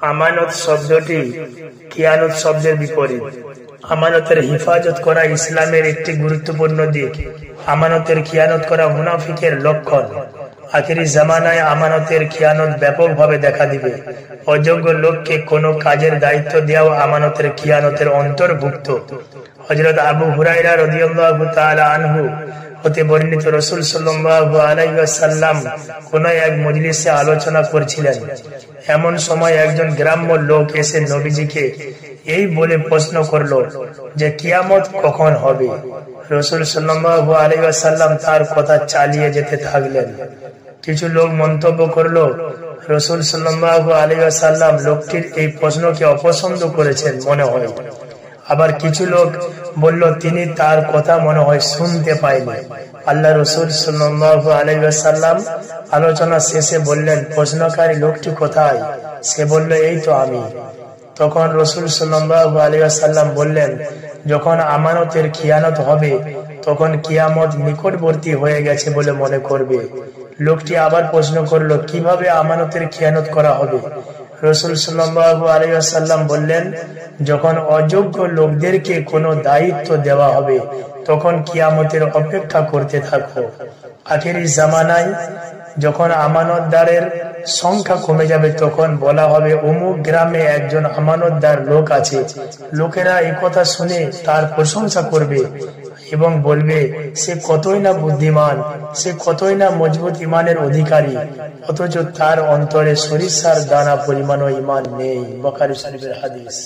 আমানত শব্দটি খিয়ানত শব্দের বিপরীত। আমানতের হিফাজত করা ইসলামের একটি গুরুত্বপূর্ণ দিক। আমানতের খিয়ানত করা মুনাফিকের লক্ষণ। আখিরি জামানায় আমানতের খিয়ানত ব্যাপকভাবে দেখা দিবে। অযোগ্য লোককে কোনো কাজের দায়িত্ব দেওয়াও আমানতের খিয়ানতের অন্তর্ভুক্ত। হযরত আবু হুরায়রা রাদিয়াল্লাহু তাআলা আনহু হতে বর্ণিত, রাসূল সাল্লাল্লাহু আলাইহি ওয়াসাল্লাম কোন এক মজলিসে আলোচনা করছিলেন। এমন সময় একজন গ্রাম্য লোক এসে নবীজিকে এই বলে প্রশ্ন করলো যে কিয়ামত কখন হবে। রাসূল সাল্লাল্লাহু আলাইহি ওয়াসাল্লাম তার কথা চালিয়ে যেতে থাকলেন। কিছু লোক মন্তব্য করলো, রাসূল সাল্লাল্লাহু আলাইহি ওয়াসাল্লাম লোকটির এই প্রশ্নকে অপছন্দ করেছেন মনে হয়। আবার কিছু লোক বলল, তিনি তার কথা মনে হয় শুনতে পায়নি। আল্লাহ রাসূল সাল্লাল্লাহু আলাইহি ওয়াসাল্লাম আলোচনা শেষে বললেন, প্রশ্নকারী লোকটি কোথায়? সে বলল, এই তো আমি। তখন রাসূল সাল্লাল্লাহু আলাইহি ওয়াসাল্লাম বললেন, যখন আমানতের খিয়ানত হবে তখন কিয়ামত নিকটবর্তী হয়ে গেছে বলে মনে করবে। লোকটি আবার প্রশ্ন করলো, কিভাবে আমানতের খিয়ানত করা হবে? রাসূল সাল্লাল্লাহু আলাইহি ওয়াসাল্লাম বললেন, যখন অযোগ্য লোকদেরকে কোনো দায়িত্ব দেওয়া হবে তখন কিয়ামতের অপেক্ষা করতে থাকো। আখেরি জামানায় যখন আমানতদারের সংখ্যা কমে যাবে তখন বলা হবে, অমুক গ্রামে একজন আমানতদার লোক আছে। লোকেরা এই কথা শুনে তার প্রশংসা করবে এবং বলবে, সে কতই না বুদ্ধিমান, সে কতই না মজবুত ইমানের অধিকারী, অথচ তার অন্তরে সরিষার দানা পরিমাণও ইমান নেই। বুখারী শরীফের হাদিস।